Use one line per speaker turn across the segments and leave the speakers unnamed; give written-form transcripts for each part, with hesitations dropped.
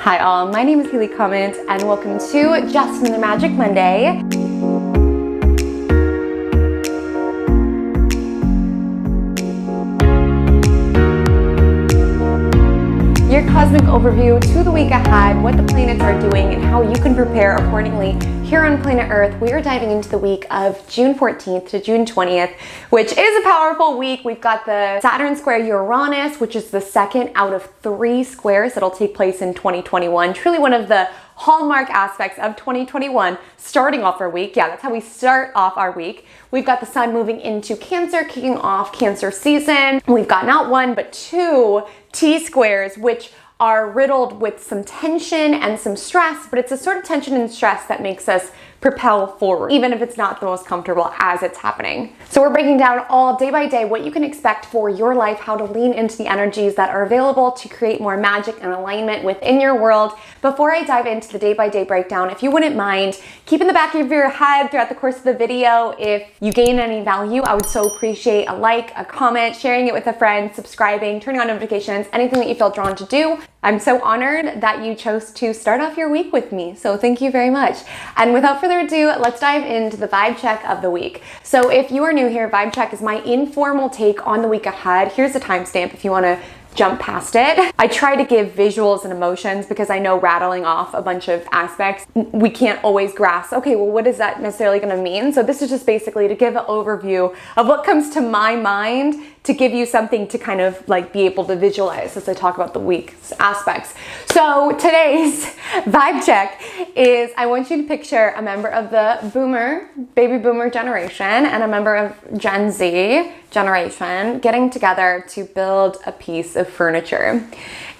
Hi all, my name is Haley Comet and welcome to Just Another Magic Monday. Your cosmic overview to the week ahead, what the planets are doing, and how you can prepare accordingly. Here on planet Earth, we are diving into the week of June 14th to June 20th, which is a powerful week. We've got the Saturn square Uranus, which is the second out of 3 squares that'll take place in 2021. Truly one of the hallmark aspects of 2021, starting off our week. Yeah, that's how we start off our week. We've got the sun moving into Cancer, kicking off Cancer season. We've got not 1, but 2 T-squares, which are riddled with some tension and some stress, but it's a sort of tension and stress that makes us propel forward, even if it's not the most comfortable as it's happening. So we're breaking down all day by day what you can expect for your life, how to lean into the energies that are available to create more magic and alignment within your world. Before I dive into the day by day breakdown, if you wouldn't mind, keep in the back of your head throughout the course of the video, if you gain any value, I would so appreciate a like, a comment, sharing it with a friend, subscribing, turning on notifications, anything that you feel drawn to do. I'm so honored that you chose to start off your week with me, so thank you very much. And without further ado, let's dive into the vibe check of the week. So if you are new here, vibe check is my informal take on the week ahead. Here's a timestamp if you want to jump past it. I try to give visuals and emotions because I know rattling off a bunch of aspects, we can't always grasp, okay, well, what is that necessarily going to mean? So this is just basically to give an overview of what comes to my mind to give you something to kind of like be able to visualize as I talk about the week's aspects. So today's vibe check is I want you to picture a member of the baby boomer generation and a member of Gen Z generation getting together to build a piece of furniture.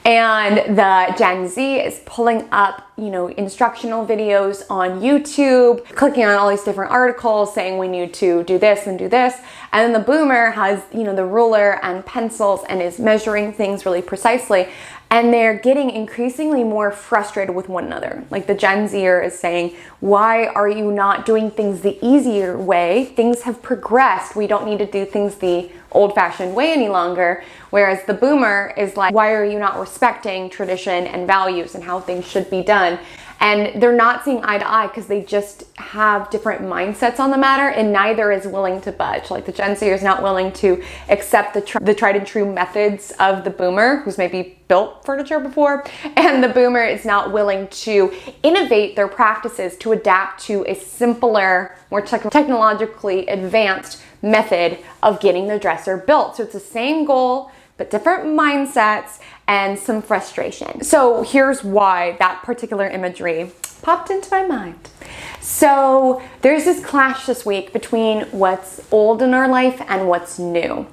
And the Gen Z is pulling up, instructional videos on YouTube, clicking on all these different articles saying we need to do this and do this. And then the boomer has, the ruler and pencils and is measuring things really precisely. And they're getting increasingly more frustrated with one another. Like the Gen Zer is saying, why are you not doing things the easier way? Things have progressed. We don't need to do things the old-fashioned way any longer. Whereas the boomer is like, why are you not respecting tradition and values and how things should be done? And they're not seeing eye to eye because they just have different mindsets on the matter, and neither is willing to budge. Like the Gen Z is not willing to accept the tried and true methods of the boomer, who's maybe built furniture before, and the boomer is not willing to innovate their practices to adapt to a simpler, more technologically advanced method of getting the dresser built. So it's the same goal, but different mindsets and some frustration. So here's why that particular imagery popped into my mind. So there's this clash this week between what's old in our life and what's new.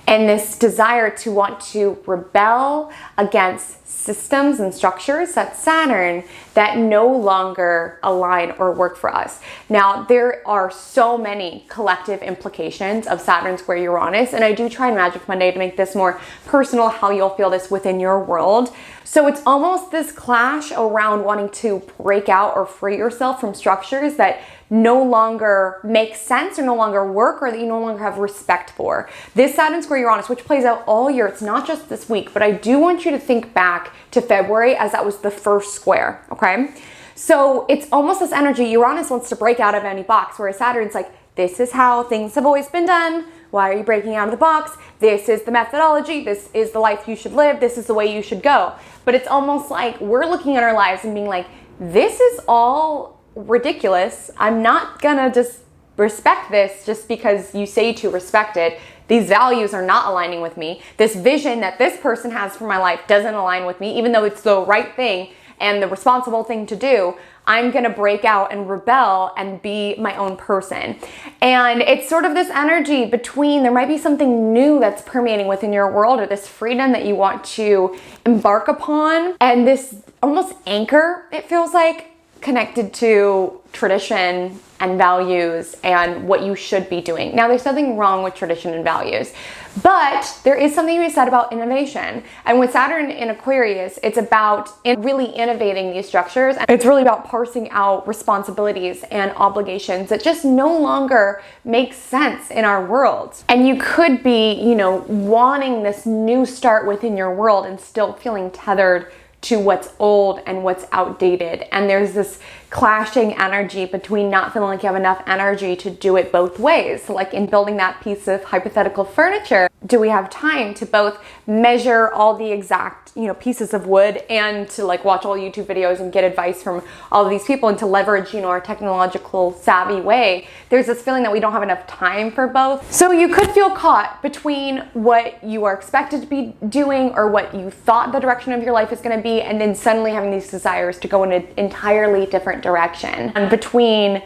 And this desire to want to rebel against systems and structures, that's Saturn, that no longer align or work for us. Now, there are so many collective implications of Saturn square Uranus, and I do try in Magic Monday to make this more personal, how you'll feel this within your world. So it's almost this clash around wanting to break out or free yourself from structures that no longer make sense or no longer work or that you no longer have respect for. This Saturn square Uranus, which plays out all year, it's not just this week, but I do want you to think back to February as that was the first square, okay? So it's almost this energy. Uranus wants to break out of any box, whereas Saturn's like, this is how things have always been done. Why are you breaking out of the box? This is the methodology. This is the life you should live. This is the way you should go. But it's almost like we're looking at our lives and being like, this is all ridiculous. I'm not gonna just respect this just because you say to respect it. These values are not aligning with me. This vision that this person has for my life doesn't align with me, even though it's the right thing and the responsible thing to do. I'm gonna break out and rebel and be my own person. And it's sort of this energy between, there might be something new that's permeating within your world or this freedom that you want to embark upon. And this almost anchor, it feels like, connected to tradition and values and what you should be doing. Now, there's nothing wrong with tradition and values, but there is something to be said about innovation. And with Saturn in Aquarius, it's about really innovating these structures. It's really about parsing out responsibilities and obligations that just no longer make sense in our world. And you could be, wanting this new start within your world and still feeling tethered to what's old and what's outdated. And there's this clashing energy between not feeling like you have enough energy to do it both ways. So like in building that piece of hypothetical furniture, do we have time to both measure all the exact, pieces of wood and to like watch all YouTube videos and get advice from all of these people and to leverage, our technological savvy way? There's this feeling that we don't have enough time for both. So you could feel caught between what you are expected to be doing or what you thought the direction of your life is going to be, and then suddenly having these desires to go in an entirely different direction. And between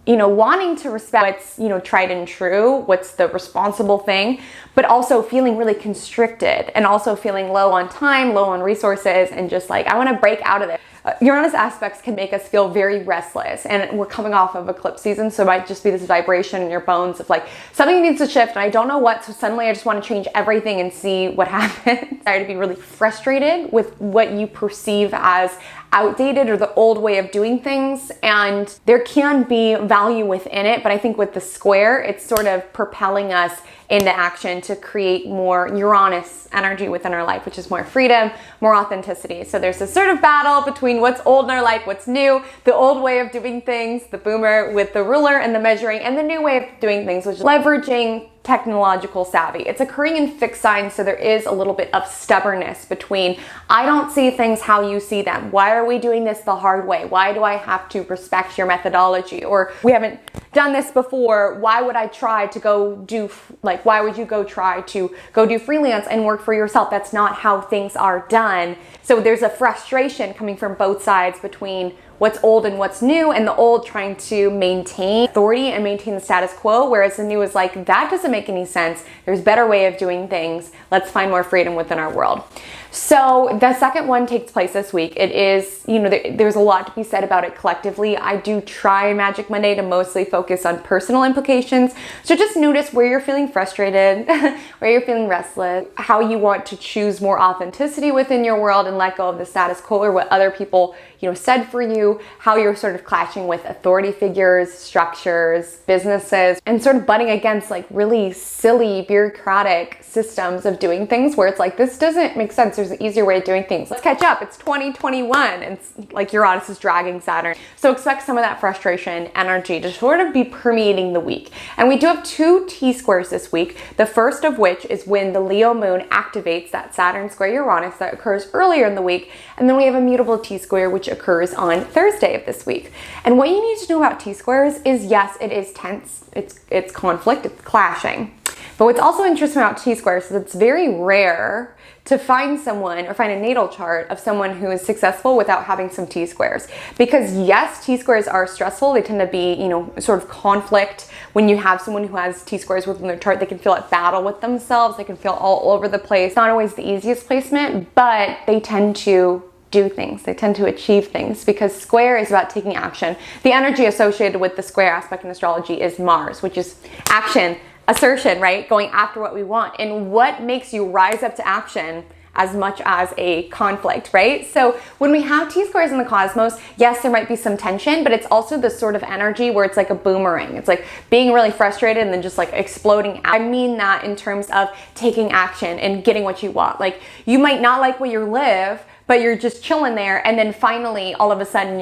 wanting to respect what's, tried and true, what's the responsible thing, but also feeling really constricted and also feeling low on time, low on resources, and just like, I want to break out of it. Uranus aspects can make us feel very restless, and we're coming off of eclipse season, so it might just be this vibration in your bones of like, something needs to shift and I don't know what, so suddenly I just want to change everything and see what happens. I to be really frustrated with what you perceive as outdated or the old way of doing things, and there can be value within it, but I think with the square, it's sort of propelling us into action to create more Uranus energy within our life, which is more freedom, more authenticity. So there's this sort of battle between what's old in our life, what's new, the old way of doing things, the boomer with the ruler and the measuring, and the new way of doing things, which is leveraging technological savvy. It's occurring in fixed signs, so there is a little bit of stubbornness between, I don't see things how you see them. Why are we doing this the hard way? Why do I have to respect your methodology? Or we haven't done this before. Why would I try to go do, why would you try to go do freelance and work for yourself? That's not how things are done. So there's a frustration coming from both sides between what's old and what's new, and the old trying to maintain authority and maintain the status quo, whereas the new is like, that doesn't make any sense. There's a better way of doing things. Let's find more freedom within our world. So the second one takes place this week. It is, there's a lot to be said about it collectively. I do try Magic Monday to mostly focus on personal implications. So just notice where you're feeling frustrated, where you're feeling restless, how you want to choose more authenticity within your world and let go of the status quo or what other people, said for you, how you're sort of clashing with authority figures, structures, businesses, and sort of butting against like really silly bureaucratic systems of doing things where it's like, this doesn't make sense. There's an easier way of doing things. Let's catch up. It's 2021 and it's like Uranus is dragging Saturn. So expect some of that frustration energy to sort of be permeating the week. And we do have 2 T-squares this week. The first of which is when the Leo moon activates that Saturn square Uranus that occurs earlier in the week. And then we have a mutable T-square which occurs on Thursday of this week. And what you need to know about T-squares is, yes, it is tense. It's conflict, it's clashing. But what's also interesting about T-squares is it's very rare to find someone or find a natal chart of someone who is successful without having some T-squares. Because yes, T-squares are stressful. They tend to be, sort of conflict. When you have someone who has T-squares within their chart, they can feel at battle with themselves. They can feel all over the place. Not always the easiest placement, but they tend to do things. They tend to achieve things because square is about taking action. The energy associated with the square aspect in astrology is Mars, which is action, assertion, right? Going after what we want. And what makes you rise up to action as much as a conflict, right? So when we have T-squares in the cosmos, yes, there might be some tension, but it's also this sort of energy where it's like a boomerang. It's like being really frustrated and then just like exploding. I mean that in terms of taking action and getting what you want. Like you might not like where you live, but you're just chilling there, and then finally all of a sudden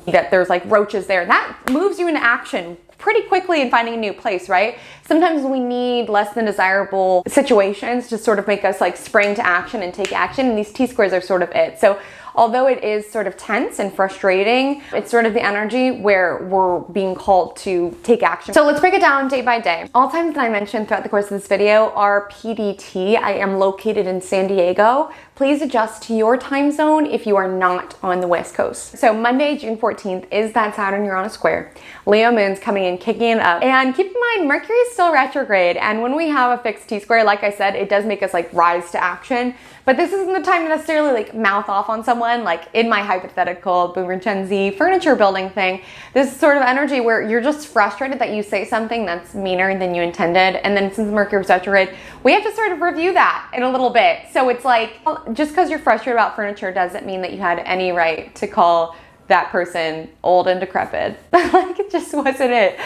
that there's like roaches there. That moves you into action pretty quickly in finding a new place, right? Sometimes we need less than desirable situations to sort of make us like spring to action and take action, and these T-squares are sort of it. So although it is sort of tense and frustrating, it's sort of the energy where we're being called to take action. So let's break it down day by day. All times that I mentioned throughout the course of this video are PDT. I am located in San Diego. Please adjust to your time zone if you are not on the West Coast. So Monday, June 14th is that Saturn-Uranus square. Leo moon's coming in, kicking it up. And keep in mind, Mercury is still retrograde. And when we have a fixed T-square, like I said, it does make us like rise to action. But this isn't the time to necessarily like mouth off on someone. Like in my hypothetical Boomer Gen Z furniture building thing, this sort of energy where you're just frustrated that you say something that's meaner than you intended. And then since Mercury's retrograde, we have to sort of review that in a little bit. So it's like, just because you're frustrated about furniture doesn't mean that you had any right to call that person old and decrepit. Like it just wasn't it.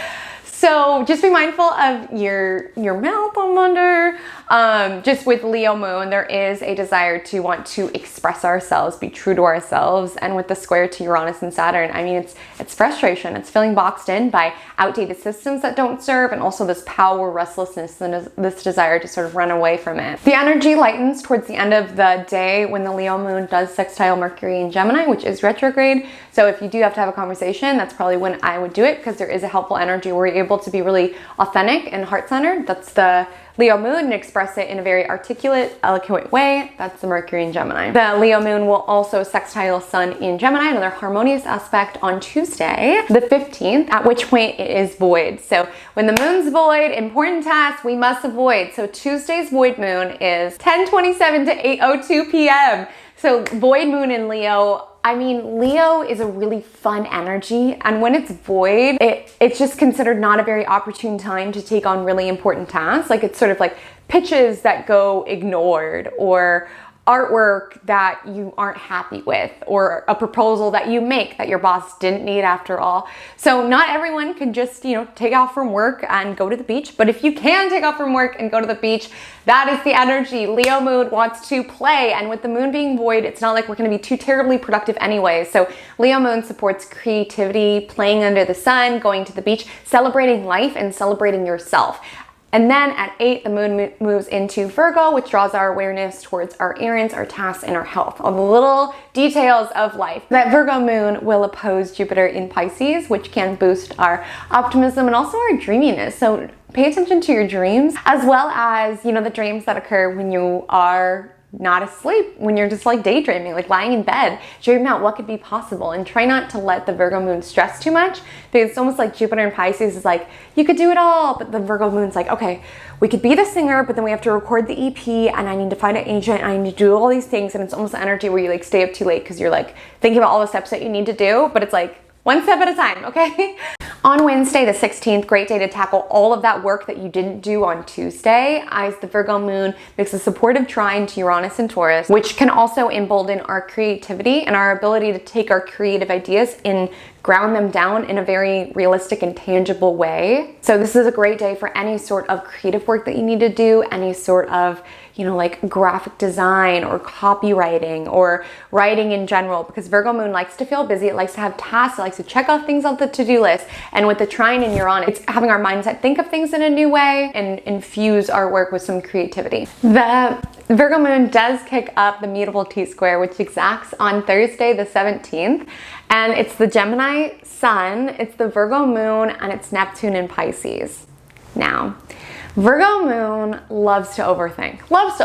So just be mindful of your mouth on Monday. Just with Leo moon, there is a desire to want to express ourselves, be true to ourselves. And with the square to Uranus and Saturn, I mean, it's frustration. It's feeling boxed in by outdated systems that don't serve, and also this power, restlessness, and this desire to sort of run away from it. The energy lightens towards the end of the day when the Leo moon does sextile Mercury in Gemini, which is retrograde. So if you do have to have a conversation, that's probably when I would do it, because there is a helpful energy where you're able to be really authentic and heart-centered. That's the Leo moon, and express it in a very articulate, eloquent way. That's the Mercury in Gemini. The Leo moon will also sextile Sun in Gemini, another harmonious aspect, on Tuesday, the 15th, at which point it is void. So when the moon's void, important tasks we must avoid. So Tuesday's void moon is 10:27 to 8:02 p.m. So void moon in Leo, I mean, Leo is a really fun energy, and when it's void, it's just considered not a very opportune time to take on really important tasks. Like, it's sort of like pitches that go ignored, or artwork that you aren't happy with, or a proposal that you make that your boss didn't need after all. So not everyone can just, take off from work and go to the beach. But if you can take off from work and go to the beach, that is the energy. Leo moon wants to play. And with the moon being void, it's not like we're going to be too terribly productive anyway. So Leo moon supports creativity, playing under the sun, going to the beach, celebrating life and celebrating yourself. And then at 8, the moon moves into Virgo, which draws our awareness towards our errands, our tasks, and our health, all the little details of life. That Virgo moon will oppose Jupiter in Pisces, which can boost our optimism and also our dreaminess. So pay attention to your dreams, as well as, the dreams that occur when you are not asleep, when you're just like daydreaming, like lying in bed, dreaming out what could be possible. And try not to let the Virgo moon stress too much, because it's almost like Jupiter in Pisces is like, you could do it all, but the Virgo moon's like, okay, we could be the singer, but then we have to record the EP, and I need to find an agent, and I need to do all these things. And it's almost the energy where you like stay up too late because you're like thinking about all the steps that you need to do, but it's like one step at a time, okay? On Wednesday, the 16th, great day to tackle all of that work that you didn't do on Tuesday, as the Virgo moon makes a supportive trine to Uranus and Taurus, which can also embolden our creativity and our ability to take our creative ideas and ground them down in a very realistic and tangible way. So this is a great day for any sort of creative work that you need to do, any sort of, like graphic design or copywriting or writing in general, because Virgo moon likes to feel busy. It likes to have tasks. It likes to check off things on the to-do list. And with the trine in Uranus, it's having our mindset think of things in a new way and infuse our work with some creativity. The Virgo moon does kick up the Mutable T-square, which exacts on Thursday, the 17th. And it's the Gemini sun, it's the Virgo moon, and it's Neptune in Pisces. Now, Virgo moon loves to overthink, loves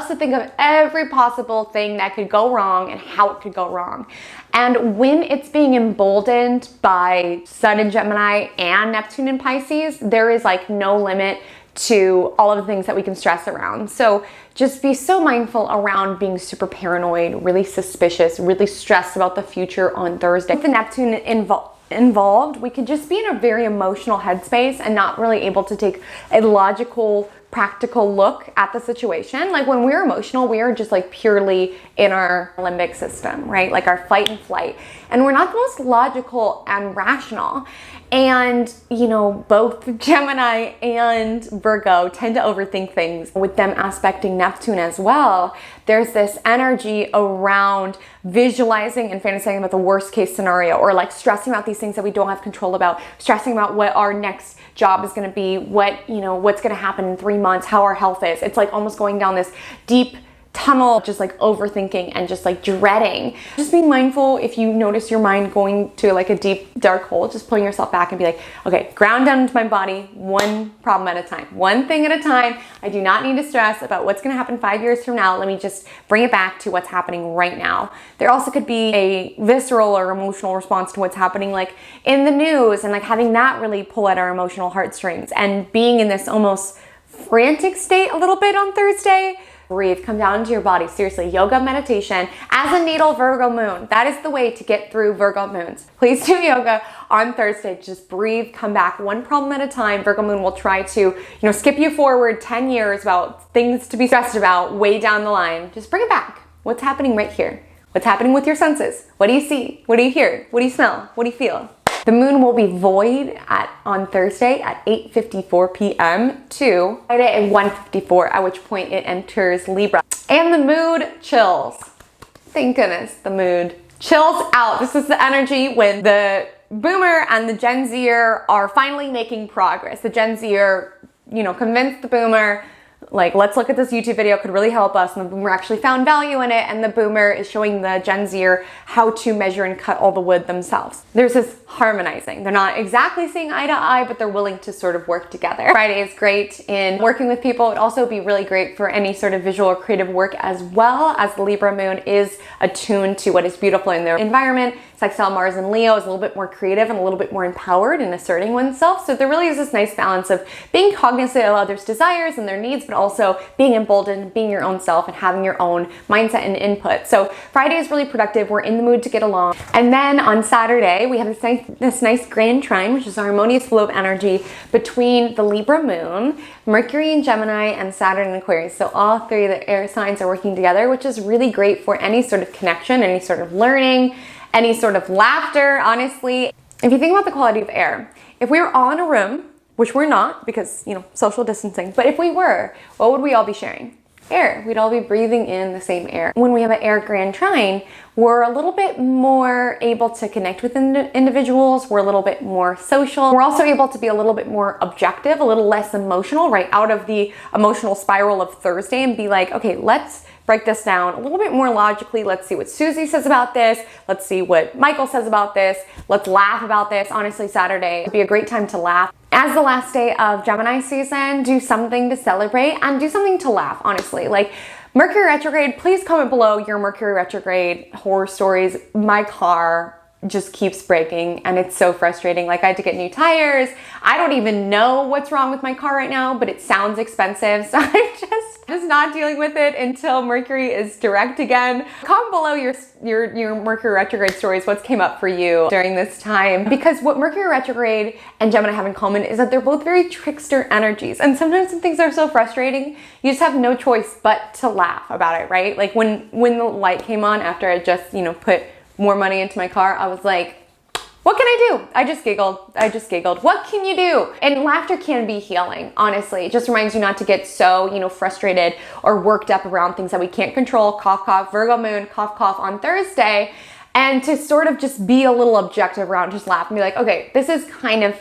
to think of every possible thing that could go wrong and how it could go wrong. And when it's being emboldened by Sun in Gemini and Neptune in Pisces, there is like no limit to all of the things that we can stress around. So just be so mindful around being super paranoid, really suspicious, really stressed about the future on Thursday. With the Neptune involved, we could just be in a very emotional headspace and not really able to take a logical, practical look at the situation. Like when we're emotional, we are just like purely in our limbic system, right? Like our fight and flight. And we're not the most logical and rational. And, both Gemini and Virgo tend to overthink things. With them aspecting Neptune as well, there's this energy around visualizing and fantasizing about the worst case scenario, or like stressing about these things that we don't have control about, stressing about what our next job is going to be, what's going to happen in 3 months, how our health is. It's like almost going down this deep tunnel, just like overthinking and just like dreading. Just be mindful if you notice your mind going to like a deep dark hole, just pulling yourself back and be like, okay, ground down into my body, one problem at a time, one thing at a time. I do not need to stress about what's going to happen 5 years from now. Let me just bring it back to what's happening right now. There also could be a visceral or emotional response to what's happening like in the news, and like having that really pull at our emotional heartstrings, and being in this almost frantic state a little bit on Thursday. Breathe, come down into your body. Seriously, yoga, meditation as a natal Virgo moon. That is the way to get through Virgo moons. Please do yoga on Thursday. Just breathe, come back one problem at a time. Virgo moon will try to, skip you forward 10 years about things to be stressed about way down the line. Just bring it back. What's happening right here? What's happening with your senses? What do you see? What do you hear? What do you smell? What do you feel? The moon will be void on Thursday at 8:54 p.m. to Friday at 1:54, at which point it enters Libra. And the mood chills. Thank goodness the mood chills out. This is the energy when the boomer and the Gen Zer are finally making progress. The Gen Zer, convinced the boomer, like, let's look at this YouTube video, could really help us. And the boomer actually found value in it. And the boomer is showing the Gen Zer how to measure and cut all the wood themselves. There's this harmonizing. They're not exactly seeing eye to eye, but they're willing to sort of work together. Friday is great in working with people. It would also be really great for any sort of visual or creative work, as well as the Libra moon is attuned to what is beautiful in their environment. Sextile Mars and Leo is a little bit more creative and a little bit more empowered in asserting oneself. So there really is this nice balance of being cognizant of others' desires and their needs, but also being emboldened, being your own self, and having your own mindset and input. So Friday is really productive. We're in the mood to get along. And then on Saturday, we have this nice grand trine, which is a harmonious flow of energy between the Libra moon, Mercury in Gemini, and Saturn in Aquarius. So all three of the air signs are working together, which is really great for any sort of connection, any sort of learning, any sort of laughter, honestly. If you think about the quality of air, if we were all in a room, which we're not because, social distancing, but if we were, what would we all be sharing? Air. We'd all be breathing in the same air. When we have an air grand trine, we're a little bit more able to connect with individuals. We're a little bit more social. We're also able to be a little bit more objective, a little less emotional, right out of the emotional spiral of Thursday, and be like, okay, let's break this down a little bit more logically. Let's see what Susie says about this. Let's see what Michael says about this. Let's laugh about this. Honestly, Saturday would be a great time to laugh. As the last day of Gemini season, do something to celebrate and do something to laugh, honestly. Like Mercury retrograde, please comment below your Mercury retrograde horror stories. My car just keeps breaking and it's so frustrating. Like I had to get new tires. I don't even know what's wrong with my car right now, but it sounds expensive. So I'm just not dealing with it until Mercury is direct again. Comment below your Mercury retrograde stories. What's came up for you during this time? Because what Mercury retrograde and Gemini have in common is that they're both very trickster energies. And sometimes when things are so frustrating, you just have no choice but to laugh about it, right? Like when the light came on after I just, put more money into my car, I was like, what can I do? I just giggled. What can you do? And laughter can be healing, honestly. It just reminds you not to get so, frustrated or worked up around things that we can't control. Cough, cough, Virgo moon, cough, cough on Thursday. And to sort of just be a little objective around, just laugh and be like, okay, this is kind of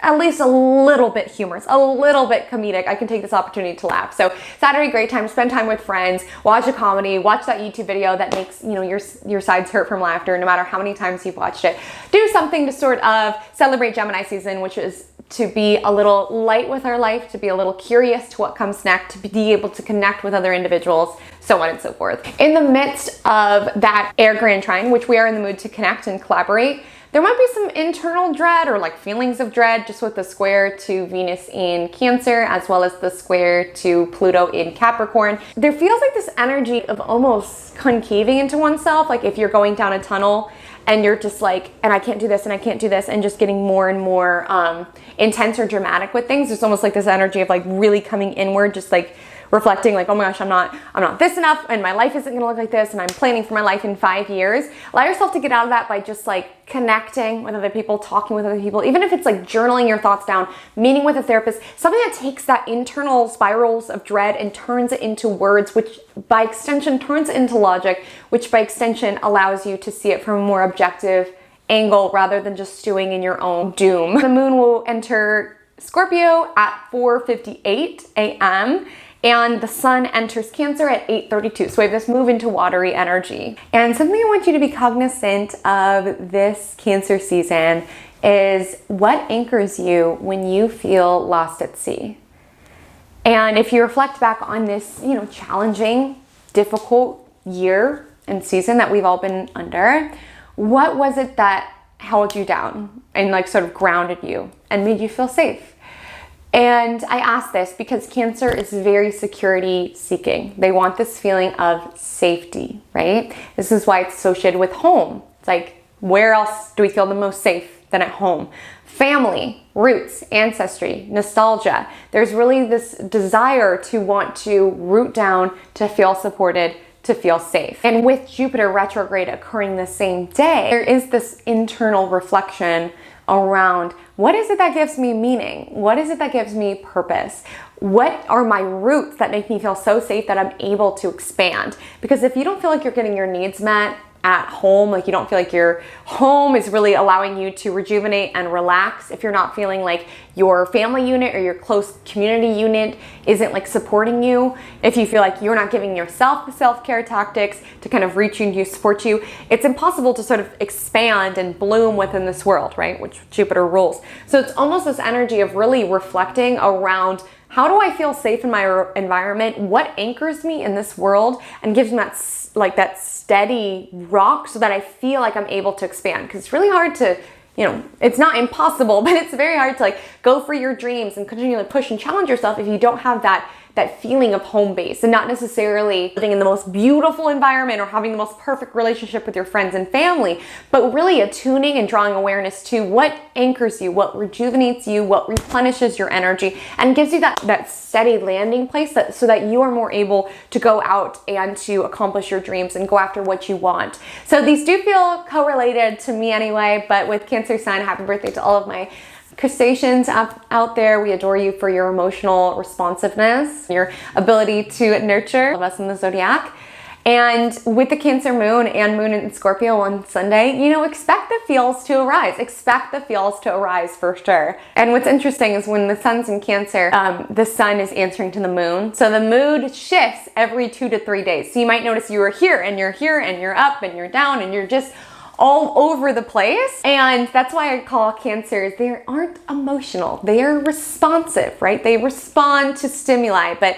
at least a little bit humorous, a little bit comedic. I can take this opportunity to laugh. So Saturday, great time, spend time with friends, watch a comedy, watch that YouTube video that makes, your sides hurt from laughter, no matter how many times you've watched it. Do something to sort of celebrate Gemini season, which is to be a little light with our life, to be a little curious to what comes next, to be able to connect with other individuals, so on and so forth. In the midst of that air grand trine, which we are in the mood to connect and collaborate, there might be some internal dread or like feelings of dread just with the square to Venus in Cancer, as well as the square to Pluto in Capricorn. There feels like this energy of almost concaving into oneself. Like if you're going down a tunnel and you're just like, and I can't do this and I can't do this, and just getting more and more intense or dramatic with things. It's almost like this energy of like really coming inward, just like reflecting like, oh my gosh, I'm not this enough, and my life isn't gonna look like this, and I'm planning for my life in 5 years. Allow yourself to get out of that by just like connecting with other people, talking with other people, even if it's like journaling your thoughts down, meeting with a therapist, something that takes that internal spirals of dread and turns it into words, which by extension turns it into logic, which by extension allows you to see it from a more objective angle rather than just stewing in your own doom. The moon will enter Scorpio at 4:58 a.m. and the sun enters Cancer at 8:32. So we have this move into watery energy. And something I want you to be cognizant of this Cancer season is what anchors you when you feel lost at sea. And if you reflect back on this, challenging, difficult year and season that we've all been under, what was it that held you down and like sort of grounded you and made you feel safe? And I ask this because Cancer is very security seeking. They want this feeling of safety, right? This is why it's associated with home. It's like, where else do we feel the most safe than at home? Family, roots, ancestry, nostalgia. There's really this desire to want to root down, to feel supported, to feel safe. And with Jupiter retrograde occurring the same day, there is this internal reflection around what is it that gives me meaning? What is it that gives me purpose? What are my roots that make me feel so safe that I'm able to expand? Because if you don't feel like you're getting your needs met at home, like you don't feel like your home is really allowing you to rejuvenate and relax, if you're not feeling like your family unit or your close community unit isn't like supporting you, if you feel like you're not giving yourself the self-care tactics to kind of reach you and support you, it's impossible to sort of expand and bloom within this world, right? Which Jupiter rules. So it's almost this energy of really reflecting around, how do I feel safe in my environment? What anchors me in this world and gives me that steady rock so that I feel like I'm able to expand? Because it's really hard to, it's not impossible, but it's very hard to like go for your dreams and continually push and challenge yourself if you don't have that feeling of home base, and not necessarily living in the most beautiful environment or having the most perfect relationship with your friends and family, but really attuning and drawing awareness to what anchors you, what rejuvenates you, what replenishes your energy, and gives you that steady landing place so that you are more able to go out and to accomplish your dreams and go after what you want. So these do feel correlated to me anyway, but with Cancer Sun, happy birthday to all of my crustaceans out there. We adore you for your emotional responsiveness, your ability to nurture all of us in the zodiac. And with the Cancer moon and moon in Scorpio on Sunday, expect the feels to arise. Expect the feels to arise for sure. And what's interesting is when the sun's in Cancer, the sun is answering to the moon. So the mood shifts every 2 to 3 days. So you might notice you are here and you're up and you're down and you're just all over the place. And that's why I call Cancers, they aren't emotional, they are responsive, right? They respond to stimuli, but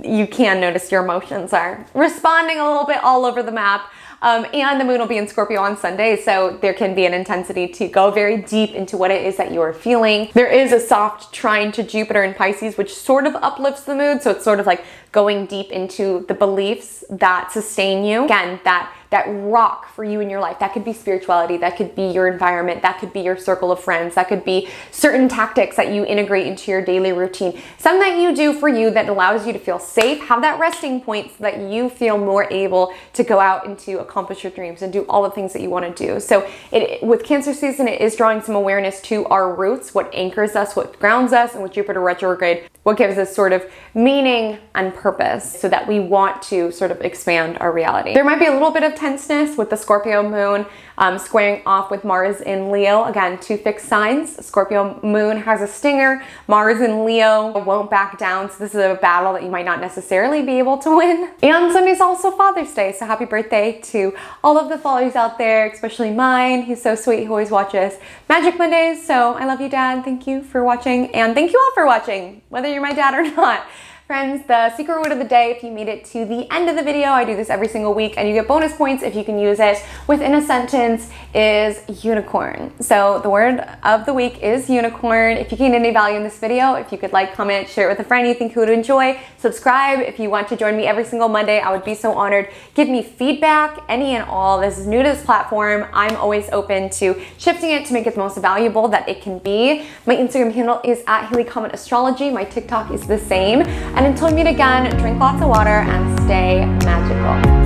you can notice your emotions are responding a little bit all over the map. And the moon will be in Scorpio on Sunday, so there can be an intensity to go very deep into what it is that you are feeling. There is a soft trine to Jupiter in Pisces, which sort of uplifts the mood, so it's sort of like going deep into the beliefs that sustain you. Again, that rock for you in your life. That could be spirituality, that could be your environment, that could be your circle of friends, that could be certain tactics that you integrate into your daily routine. Something that you do for you that allows you to feel safe, have that resting point so that you feel more able to go out and to accomplish your dreams and do all the things that you want to do. So with Cancer season, it is drawing some awareness to our roots, what anchors us, what grounds us, and with Jupiter retrograde, what gives us sort of meaning and purpose so that we want to sort of expand our reality. There might be a little bit of tenseness with the Scorpio moon squaring off with Mars in Leo. Again, 2 fixed signs. Scorpio moon has a stinger. Mars in Leo won't back down. So this is a battle that you might not necessarily be able to win. And Sunday's also Father's Day. So happy birthday to all of the fathers out there, especially mine. He's so sweet. He always watches Magic Mondays. So I love you, Dad. Thank you for watching. And thank you all for watching, whether you're my dad or not. Friends, the secret word of the day, if you made it to the end of the video, I do this every single week and you get bonus points if you can use it within a sentence, is unicorn. So the word of the week is unicorn. If you gained any value in this video, if you could like, comment, share it with a friend you think who would enjoy, subscribe. If you want to join me every single Monday, I would be so honored. Give me feedback, any and all. This is new to this platform. I'm always open to shifting it to make it the most valuable that it can be. My Instagram handle is @HaleyCometAstrology. My TikTok is the same. And until we meet again, drink lots of water and stay magical.